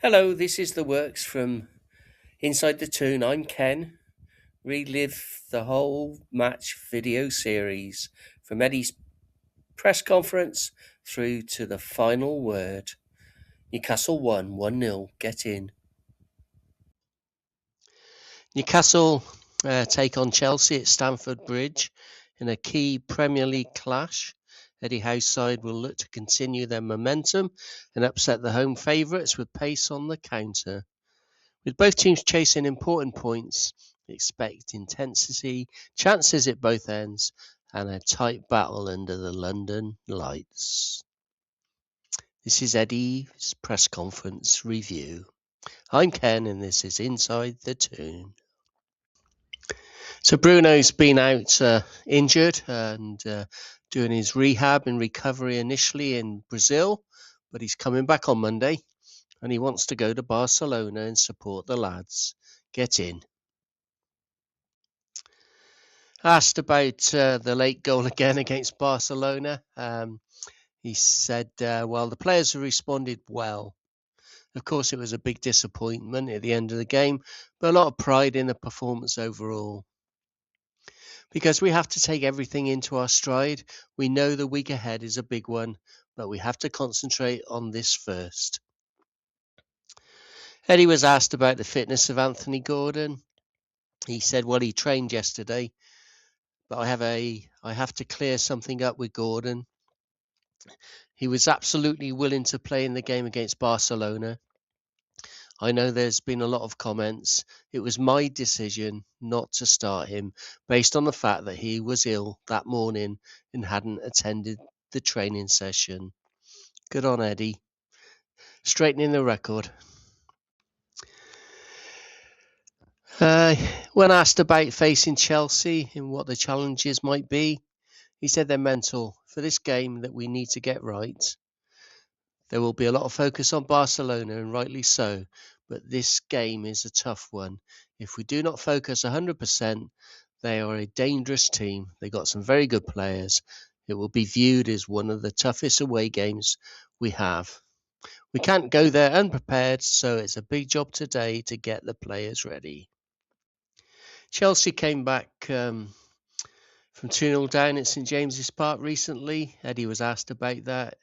Hello, this is the works from Inside the Toon. I'm Ken. Relive the whole match video series from Eddie's press conference through to the final word. Newcastle won 1-0. Get in. Newcastle take on Chelsea at Stamford Bridge in a key Premier League clash. Eddie Howe's side will look to continue their momentum and upset the home favourites with pace on the counter. With both teams chasing important points, expect intensity, chances at both ends, and a tight battle under the London lights. This is Eddie's press conference review. I'm Ken and this is Inside the Toon. So Bruno's been out injured and doing his rehab and recovery initially in Brazil, but he's coming back on Monday and he wants to go to Barcelona and support the lads. Get in. Asked about the late goal again against Barcelona, he said, well, the players have responded well. Of course, it was a big disappointment at the end of the game, but a lot of pride in the performance overall. Because we have to take everything into our stride. We know the week ahead is a big one, but we have to concentrate on this first. Eddie was asked about the fitness of Anthony Gordon. He said, well, he trained yesterday, but I have to clear something up with Gordon. He was absolutely willing to play in the game against Barcelona. I know there's been a lot of comments. It was my decision not to start him based on the fact that he was ill that morning and hadn't attended the training session. Good on Eddie. Straightening the record. When asked about facing Chelsea and what the challenges might be, he said they're mental. For this game that we need to get right, there will be a lot of focus on Barcelona, and rightly so, but this game is a tough one. If we do not focus 100%, they are a dangerous team. They got some very good players. It will be viewed as one of the toughest away games we have. We can't go there unprepared, so it's a big job today to get the players ready. Chelsea came back from 2-0 down at St James's Park recently. Eddie was asked about that.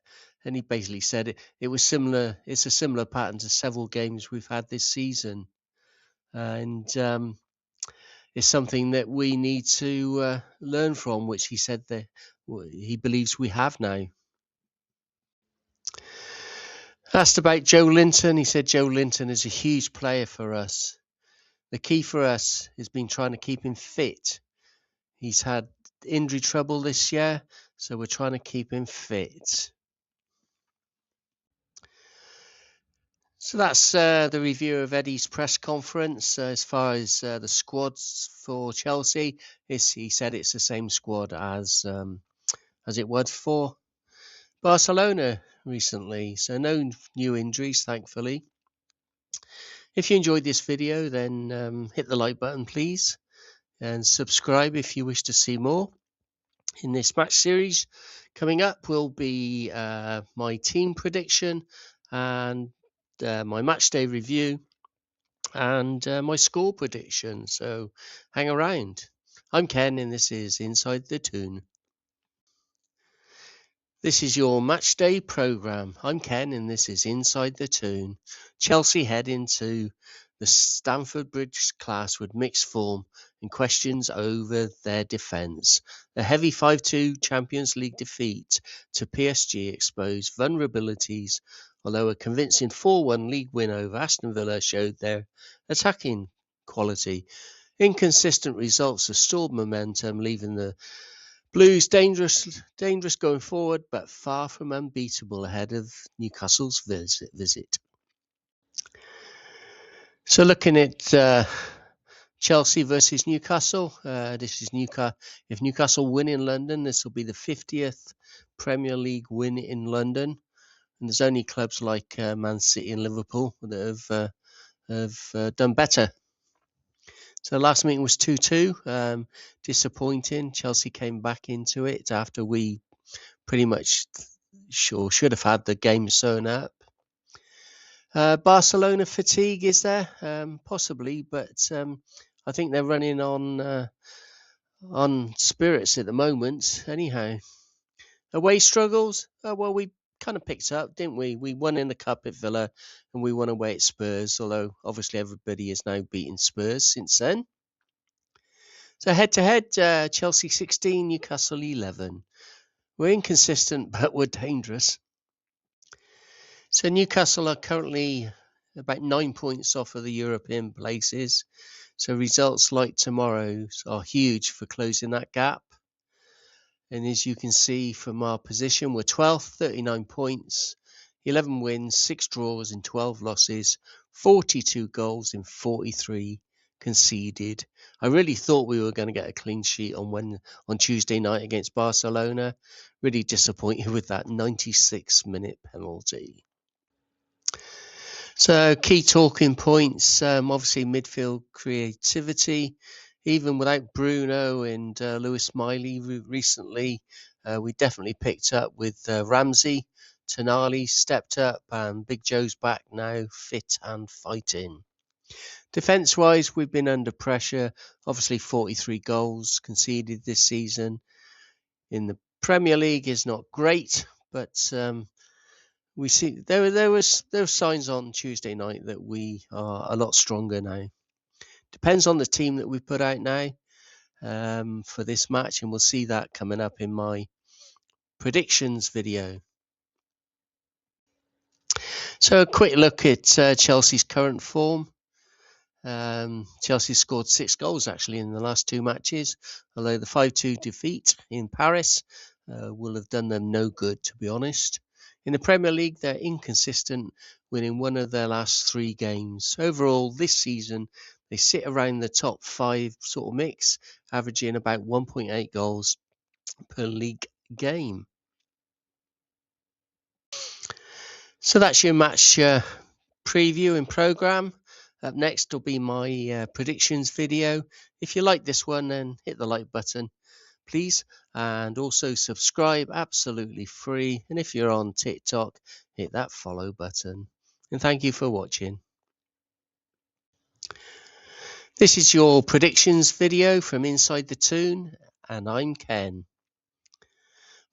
And he basically said it was similar. It's a similar pattern to several games we've had this season, and it's something that we need to learn from. Which he said that he believes we have now. Asked about Joe Linton, he said Joe Linton is a huge player for us. The key for us has been trying to keep him fit. He's had injury trouble this year, so we're trying to keep him fit. So that's the review of Eddie's press conference. As far as the squads for Chelsea, he said it's the same squad as it was for Barcelona recently. So no new injuries, thankfully. If you enjoyed this video, then hit the like button, please, and subscribe if you wish to see more. In this match series, coming up will be my team prediction and my matchday review and my score prediction. So hang around. I'm Ken and this is Inside the Toon. This is your matchday programme. I'm Ken and this is Inside the Toon. Chelsea head into the Stamford Bridge clash with mixed form and questions over their defence. A heavy 5-2 Champions League defeat to PSG exposed vulnerabilities, although a convincing 4-1 league win over Aston Villa showed their attacking quality. Inconsistent results have stalled momentum, leaving the Blues dangerous going forward, but far from unbeatable ahead of Newcastle's visit. So looking at Chelsea versus Newcastle, this is if Newcastle win in London, this will be the 50th Premier League win in London. And there's only clubs like Man City and Liverpool that have done better. So last meeting was 2-2. Disappointing. Chelsea came back into it after we pretty much should have had the game sewn up. Barcelona fatigue, is there? Possibly, but I think they're running on spirits at the moment. Anyhow, away struggles. Well, we kind of picked up, didn't we? We won in the cup at Villa, and we won away at Spurs. Although obviously everybody has now beaten Spurs since then. So head to head, Chelsea 16, Newcastle 11. We're inconsistent, but we're dangerous. So Newcastle are currently about 9 points off of the European places. So results like tomorrow's are huge for closing that gap. And as you can see from our position, we're 12th, 39 points, 11 wins, 6 draws and 12 losses, 42 goals in 43 conceded. I really thought we were going to get a clean sheet on Tuesday night against Barcelona. Really disappointed with that 96-minute penalty. So key talking points, obviously midfield creativity. Even without Bruno and Lewis Miley recently, we definitely picked up with Ramsey. Tonali stepped up and Big Joe's back now, fit and fighting. Defence-wise, we've been under pressure. Obviously 43 goals conceded this season. In the Premier League is not great, but we see there was signs on Tuesday night that we are a lot stronger now. Depends on the team that we put out now for this match, and we'll see that coming up in my predictions video. So a quick look at Chelsea's current form. Chelsea scored 6 goals actually in the last 2 matches, although the 5-2 defeat in Paris will have done them no good, to be honest. In the Premier League, they're inconsistent, winning 1 of their last 3 games. Overall, this season, they sit around the top 5 sort of mix, averaging about 1.8 goals per league game. So that's your match preview and programme. Up next will be my predictions video. If you like this one, then hit the like button, please. And also subscribe, absolutely free. And if you're on TikTok, hit that follow button. And thank you for watching. This is your predictions video from Inside The Toon, and I'm Ken.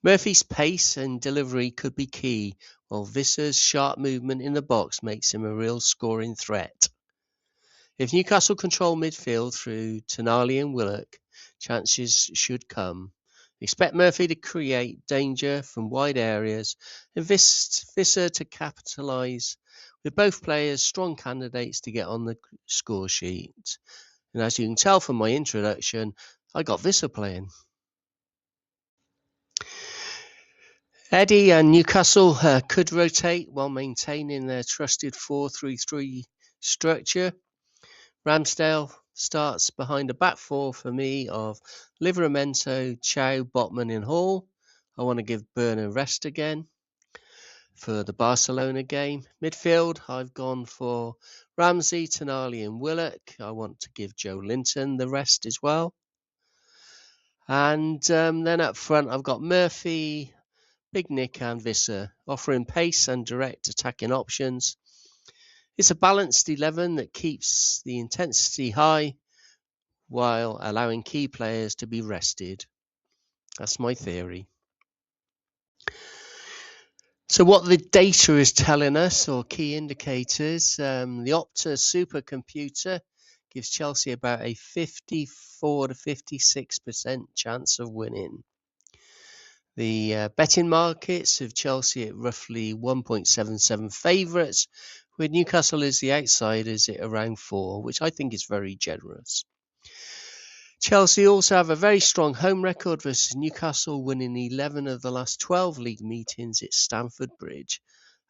Murphy's pace and delivery could be key, while Visser's sharp movement in the box makes him a real scoring threat. If Newcastle control midfield through Tonali and Willock, chances should come. Expect Murphy to create danger from wide areas and Visser to capitalise, with both players strong candidates to get on the score sheet. And as you can tell from my introduction, I got Visser playing. Eddie and Newcastle could rotate while maintaining their trusted 4-3-3 structure. Ramsdale starts behind a back 4 for me of Livramento, Chow, Botman and Hall. I want to give Burner rest again for the Barcelona game. Midfield, I've gone for Ramsey, Tonali and Willock. I want to give Joe Linton the rest as well. And then up front, I've got Murphy, Big Nick and Visser, offering pace and direct attacking options. It's a balanced 11 that keeps the intensity high while allowing key players to be rested. That's my theory. So what the data is telling us, or key indicators, the Opta supercomputer gives Chelsea about a 54 to 56% chance of winning. The betting markets have Chelsea at roughly 1.77 favourites, with Newcastle as the outsiders at around 4, which I think is very generous. Chelsea also have a very strong home record versus Newcastle, winning 11 of the last 12 league meetings at Stamford Bridge.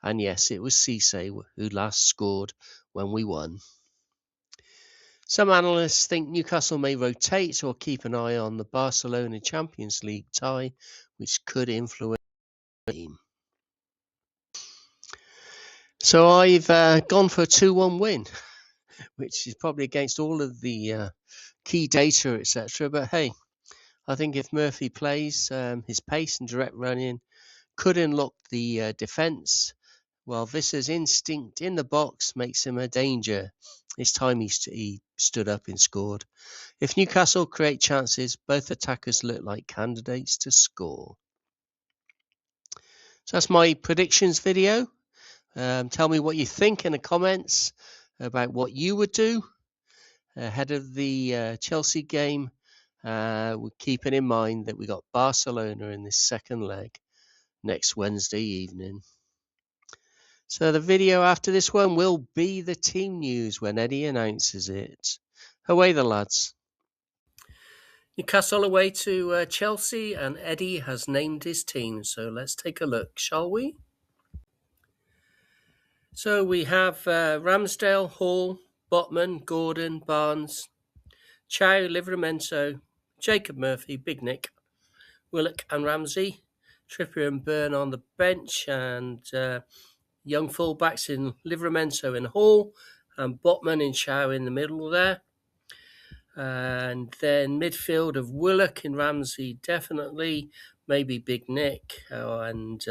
And yes, it was Cisse who last scored when we won. Some analysts think Newcastle may rotate or keep an eye on the Barcelona Champions League tie, which could influence the game. So I've gone for a 2-1 win, which is probably against all of the key data, etc. But hey, I think if Murphy plays, his pace and direct running could unlock the defence, While Visser's instinct in the box makes him a danger, it's time he stood up and scored. If Newcastle create chances, both attackers look like candidates to score. So that's my predictions video. Tell me what you think in the comments about what you would do ahead of the Chelsea game. We're keeping in mind that we got Barcelona in this second leg next Wednesday evening. So the video after this one will be the team news when Eddie announces it. Away the lads. Newcastle away to Chelsea, and Eddie has named his team. So let's take a look, shall we? So we have Ramsdale, Hall, Botman, Gordon, Barnes, Chow, Livramento, Jacob Murphy, Big Nick, Willock and Ramsey, Trippier and Byrne on the bench, and young fullbacks in Livramento and Hall, and Botman and Chow in the middle there. And then midfield of Willock and Ramsey, definitely, maybe Big Nick, and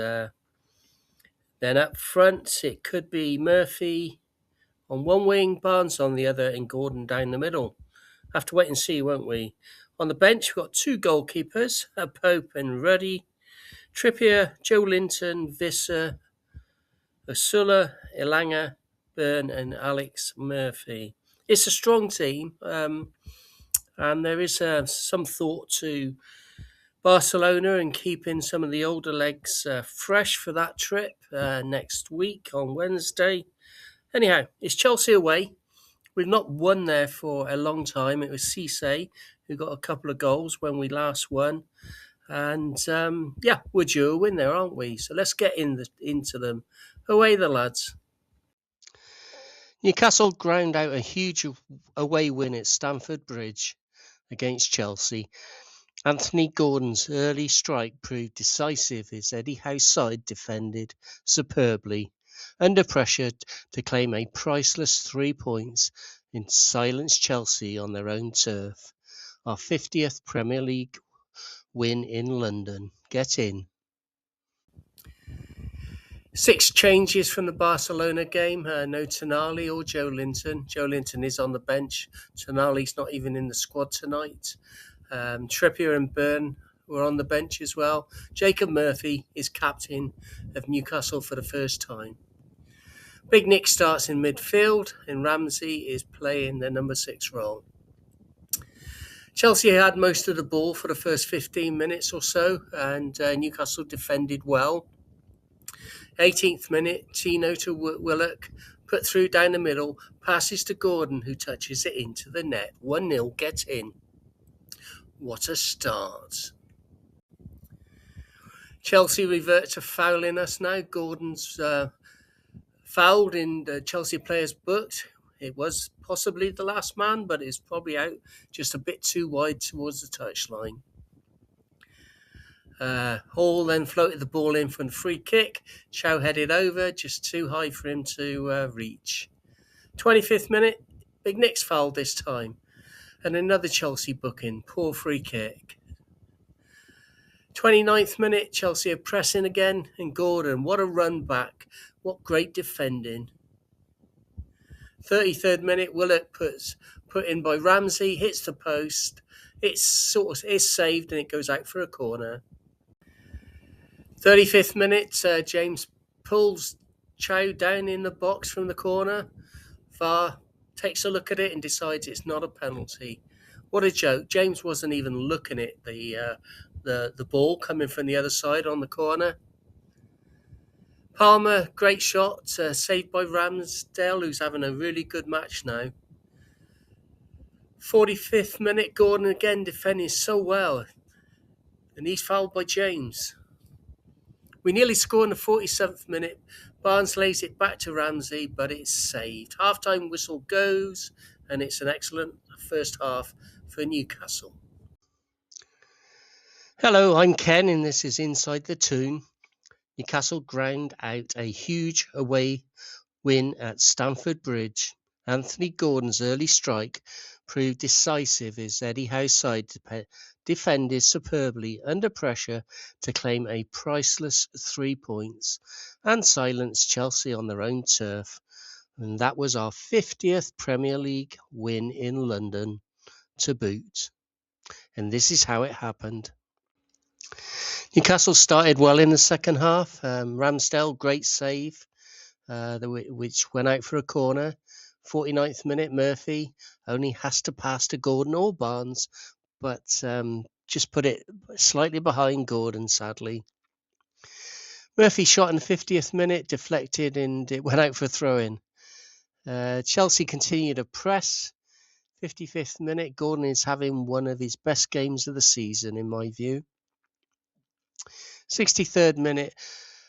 then up front it could be Murphy on one wing, Barnes on the other, and Gordon down the middle. Have to wait and see, won't we? On the bench, we've got two goalkeepers, Pope and Ruddy, Trippier, Joe Linton, Visser, Ursula, Elanga, Byrne, and Alex Murphy. It's a strong team, and there is some thought to Barcelona and keeping some of the older legs fresh for that trip next week on Wednesday. Anyhow, it's Chelsea away. We've not won there for a long time. It was Cisse who got a couple of goals when we last won. And we're due a win there, aren't we? So let's get into them. Away the lads. Newcastle ground out a huge away win at Stamford Bridge against Chelsea. Anthony Gordon's early strike proved decisive as Eddie Howe's side defended superbly, under pressure to claim a priceless 3 points and silence Chelsea on their own turf. Our 50th Premier League win in London. Get in. 6 changes from the Barcelona game. No Tonali or Joe Linton. Joe Linton is on the bench. Tonali's not even in the squad tonight. Trippier and Byrne were on the bench as well. Jacob Murphy is captain of Newcastle for the first time. Big Nick starts in midfield, and Ramsey is playing the number 6 role. Chelsea had most of the ball for the first 15 minutes or so, and Newcastle defended well. 18th minute, Tino to Willock, put through down the middle, passes to Gordon, who touches it into the net. 1-0, get in. What a start. Chelsea revert to fouling us now. Gordon's fouled in the Chelsea players' book. It was possibly the last man, but it's probably out just a bit too wide towards the touchline. Hall then floated the ball in from the free kick. Chow headed over, just too high for him to reach. 25th minute, Big Nick's fouled this time. And another Chelsea booking, poor free kick. 29th minute, Chelsea are pressing again, and Gordon, what a run back, what great defending. 33rd minute, Willock put in by Ramsey, hits the post, it's saved and it goes out for a corner. 35th minute, James pulls Chow down in the box from the corner. VAR takes a look at it and decides it's not a penalty. What a joke. James wasn't even looking at the ball coming from the other side on the corner. Palmer, great shot, saved by Ramsdale, who's having a really good match now. 45th minute, Gordon again defending so well, and he's fouled by James. We nearly score in the 47th minute. Barnes lays it back to Ramsey, but it's saved. Half-time whistle goes, and it's an excellent first half for Newcastle. Hello, I'm Ken, and this is Inside The Toon. Newcastle ground out a huge away win at Stamford Bridge Anthony Gordon's early strike proved decisive as Eddie Howe's side defended superbly under pressure to claim a priceless 3 points and silence Chelsea on their own turf. And that was our 50th Premier League win in London to boot. And this is how it happened. Newcastle started well in the second half. Ramsdale, great save, which went out for a corner. 49th minute, Murphy only has to pass to Gordon or Barnes, but just put it slightly behind Gordon, sadly. Murphy shot in the 50th minute, deflected, and it went out for a throw-in. Chelsea continued to press. 55th minute, Gordon is having one of his best games of the season, in my view. 63rd minute,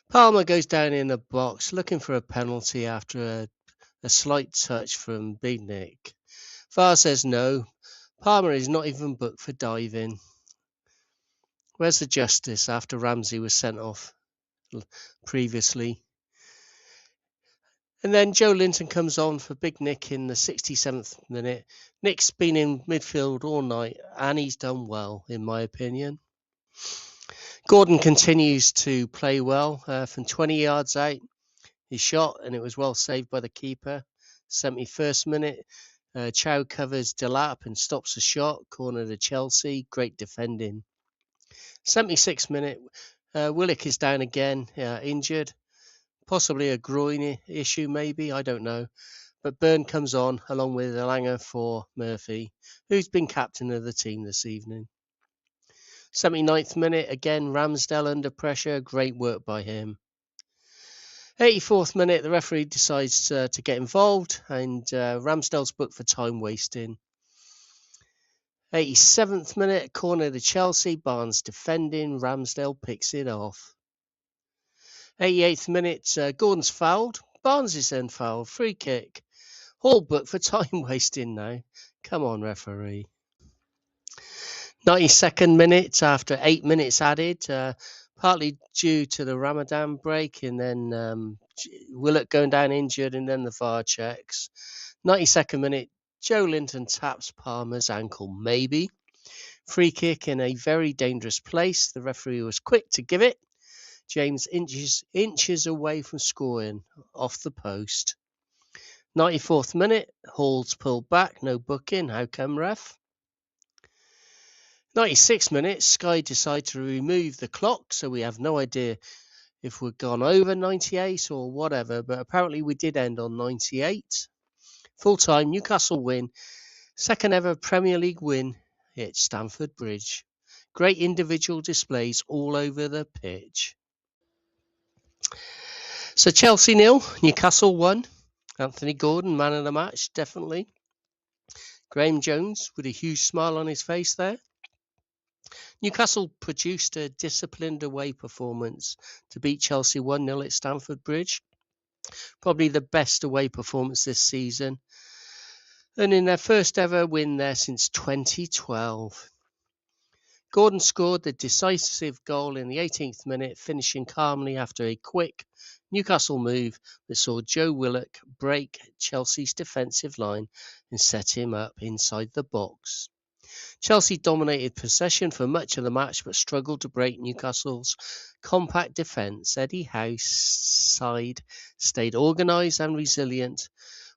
Palmer goes down in the box looking for a penalty after a slight touch from Big Nick. VAR says no. Palmer is not even booked for diving. Where's the justice after Ramsey was sent off previously? And then Joe Linton comes on for Big Nick in the 67th minute. Nick's been in midfield all night and he's done well, in my opinion. Gordon continues to play well from 20 yards out. He shot and it was well saved by the keeper. 71st minute, Chow covers Delap and stops a shot. Corner to Chelsea. Great defending. 76th minute, Willock is down again, injured. Possibly a groin issue, maybe. I don't know. But Byrne comes on along with Elanga for Murphy, who's been captain of the team this evening. 79th minute, again Ramsdale under pressure. Great work by him. 84th minute, the referee decides to get involved and Ramsdale's booked for time wasting. 87th minute, corner to Chelsea. Barnes defending. Ramsdale picks it off. 88th minute, Gordon's fouled. Barnes is then fouled. Free kick. All booked for time wasting now. Come on, referee. 92nd minute, after 8 minutes added, partly due to the Ramadan break, and then Willock going down injured, and then the VAR checks. 92nd minute, Joe Linton taps Palmer's ankle, maybe. Free kick in a very dangerous place. The referee was quick to give it. James inches away from scoring off the post. 94th minute, Hall's pulled back, no booking. How come, ref? 96th minute, Sky decide to remove the clock, so we have no idea if we've gone over 98 or whatever, but apparently we did end on 98. Full time, Newcastle win. Second ever Premier League win at Stamford Bridge. Great individual displays all over the pitch. So Chelsea 0, Newcastle 1. Anthony Gordon, man of the match, definitely. Graham Jones with a huge smile on his face there. Newcastle produced a disciplined away performance to beat Chelsea 1-0 at Stamford Bridge. Probably the best away performance this season. And in their first ever win there since 2012. Gordon scored the decisive goal in the 18th minute, finishing calmly after a quick Newcastle move that saw Joe Willock break Chelsea's defensive line and set him up inside the box. Chelsea dominated possession for much of the match but struggled to break Newcastle's compact defence. Eddie Howe's side stayed organised and resilient,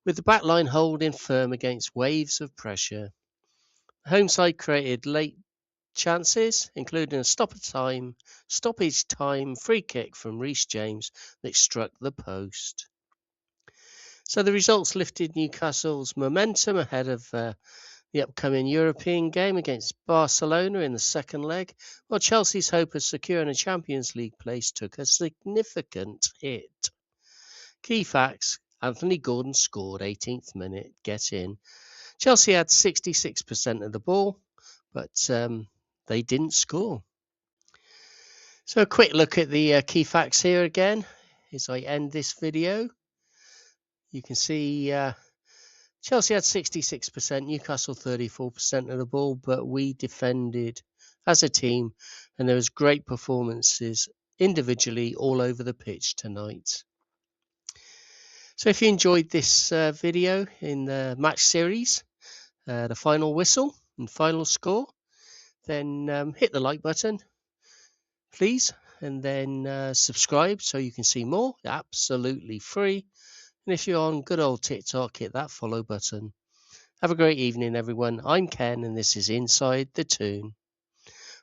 with the back line holding firm against waves of pressure. The home side created late chances, including a stoppage time free kick from Reece James that struck the post. So the results lifted Newcastle's momentum ahead of the upcoming European game against Barcelona in the second leg, while Chelsea's hope of securing a Champions League place took a significant hit. Key facts: Anthony Gordon scored 18th minute, get in. Chelsea had 66% of the ball, but they didn't score. So a quick look at the key facts here again as I end this video. You can see Chelsea had 66%, Newcastle 34% of the ball, but we defended as a team and there was great performances individually all over the pitch tonight. So if you enjoyed this video in the match series, the final whistle and final score, then hit the like button, please, and then subscribe so you can see more, absolutely free. And if you're on good old TikTok, hit that follow button. Have a great evening, everyone. I'm Ken, and this is Inside the Toon.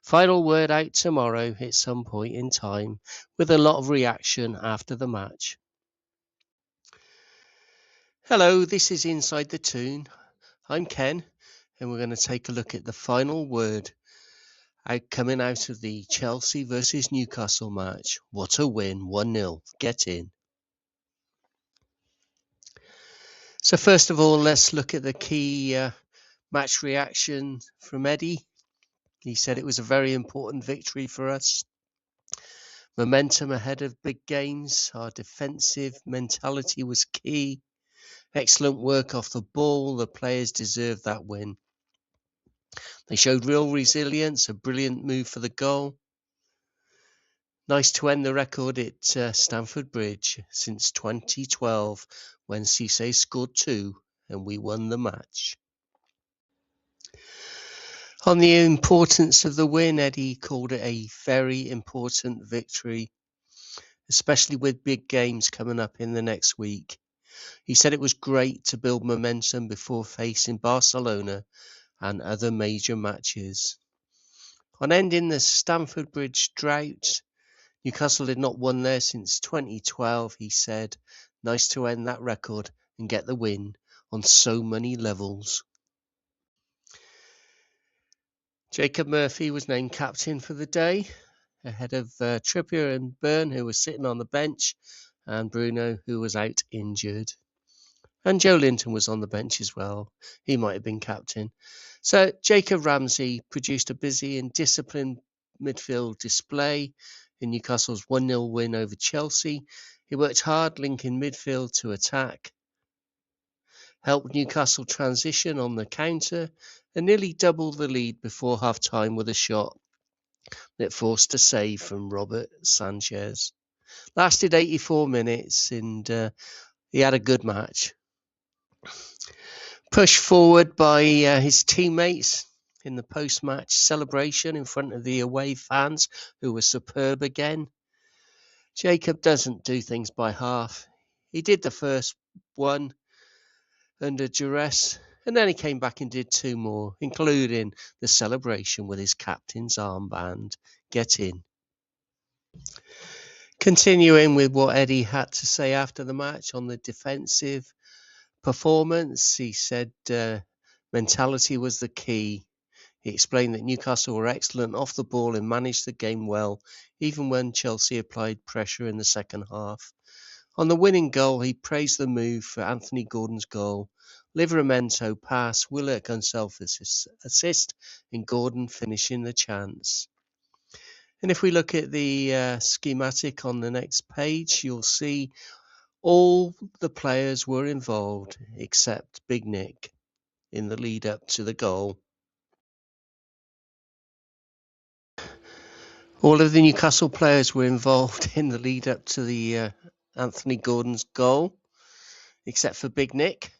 Final word out tomorrow at some point in time, with a lot of reaction after the match. Hello, this is Inside the Toon. I'm Ken, and we're going to take a look at the final word coming out of the Chelsea versus Newcastle match. What a win, 1-0. Get in. So first of all, let's look at the key match reaction from Eddie. He said it was a very important victory for us. Momentum ahead of big games. Our defensive mentality was key. Excellent work off the ball. The players deserved that win. They showed real resilience, a brilliant move for the goal. Nice to end the record at Stamford Bridge since 2012 when Cisse scored 2 and we won the match. On the importance of the win, Eddie called it a very important victory, especially with big games coming up in the next week. He said it was great to build momentum before facing Barcelona and other major matches. On ending the Stamford Bridge drought, Newcastle had not won there since 2012, he said. Nice to end that record and get the win on so many levels. Jacob Murphy was named captain for the day, ahead of Trippier and Byrne, who were sitting on the bench, and Bruno, who was out injured. And Joe Linton was on the bench as well. He might have been captain. So Jacob Ramsey produced a busy and disciplined midfield display in Newcastle's 1-0 win over Chelsea. He worked hard linking midfield to attack, helped Newcastle transition on the counter, and nearly doubled the lead before half-time with a shot that forced a save from Robert Sanchez. Lasted 84 minutes and he had a good match. Pushed forward by his teammates in the post-match celebration in front of the away fans, who were superb again. Jacob doesn't do things by half. He did the first one under duress, and then he came back and did 2 more, including the celebration with his captain's armband. Get in. Continuing with what Eddie had to say after the match on the defensive performance, he said mentality was the key. He explained that Newcastle were excellent off the ball and managed the game well, even when Chelsea applied pressure in the second half. On the winning goal, he praised the move for Anthony Gordon's goal, Livramento pass, Willock and self-assist, and Gordon finishing the chance. And if we look at the schematic on the next page, you'll see all the players were involved except Big Nick in the lead up to the goal. All of the Newcastle players were involved in the lead up to the Anthony Gordon's goal, except for Big Nick.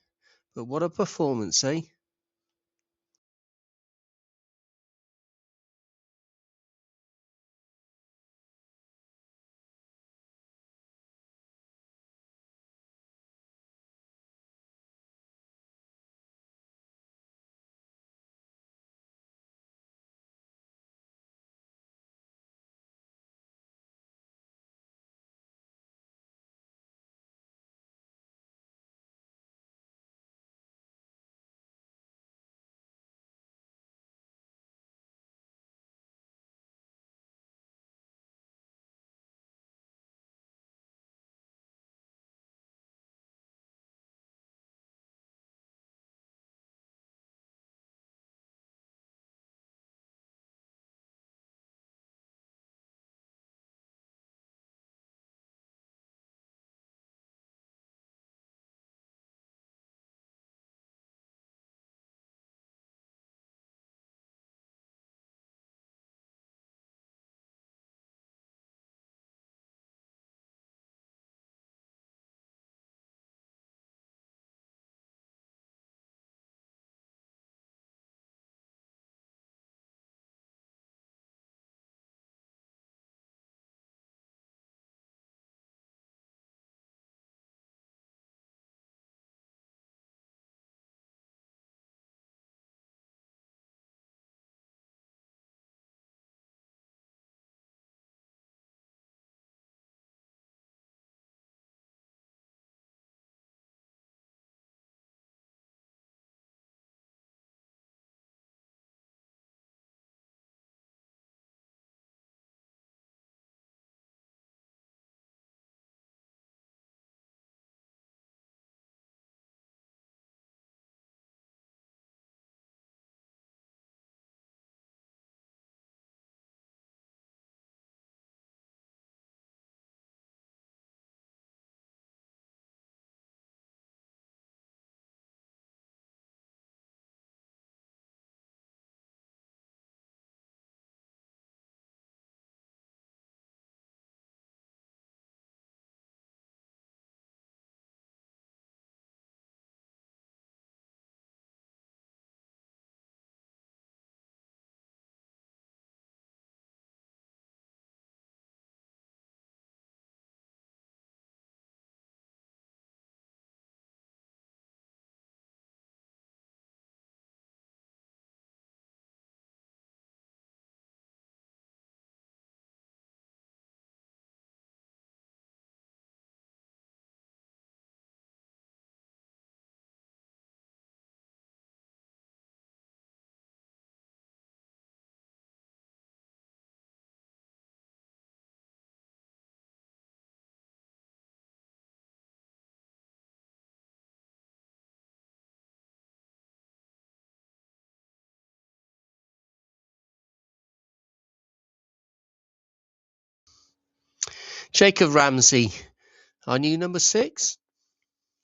But what a performance, eh? Jacob Ramsey, our new number 6,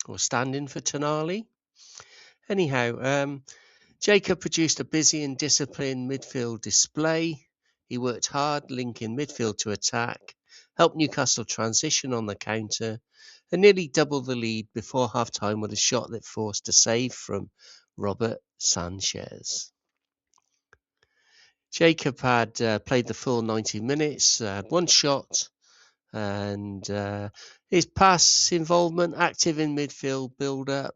or standing for Tonali. Anyhow, Jacob produced a busy and disciplined midfield display. He worked hard, linking midfield to attack, helped Newcastle transition on the counter, and nearly doubled the lead before half-time with a shot that forced a save from Robert Sanchez. Jacob had played the full 90 minutes, one shot, and his pass involvement, active in midfield build-up.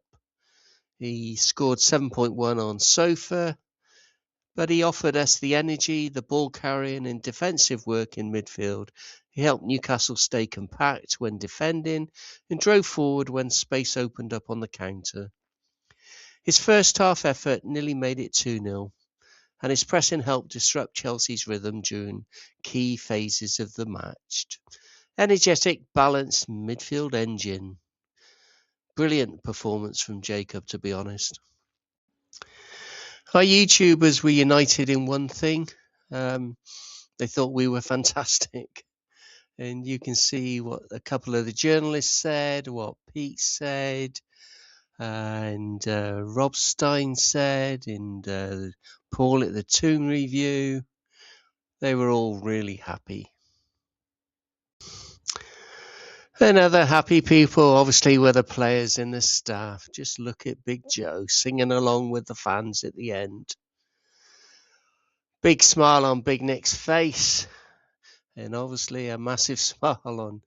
He scored 7.1 on SOFA, but he offered us the energy, the ball carrying and defensive work in midfield. He helped Newcastle stay compact when defending and drove forward when space opened up on the counter. His first half effort nearly made it 2-0, and his pressing helped disrupt Chelsea's rhythm during key phases of the match. Energetic, balanced midfield engine. Brilliant performance from Jacob, to be honest. Our YouTubers were united in one thing. They thought we were fantastic. And you can see what a couple of the journalists said, what Pete said, and Rob Stein said, and Paul at the Toon Review. They were all really happy. And other happy people, obviously, were the players and the staff. Just look at Big Joe singing along with the fans at the end. Big smile on Big Nick's face. And obviously a massive smile on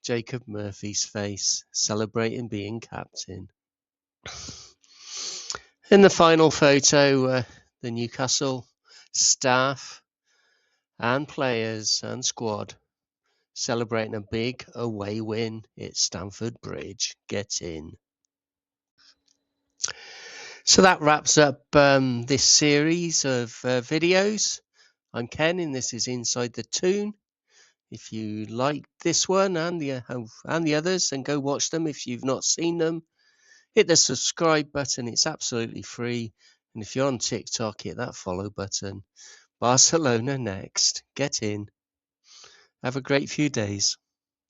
Jacob Murphy's face, celebrating being captain. In the final photo, the Newcastle staff and players and squad celebrating a big away win at Stamford Bridge. Get in. So that wraps up this series of videos. I'm Ken, and this is Inside the Toon. If you like this one and the others, then go watch them. If you've not seen them, hit the subscribe button. It's absolutely free. And if you're on TikTok, hit that follow button. Barcelona next. Get in. Have a great few days.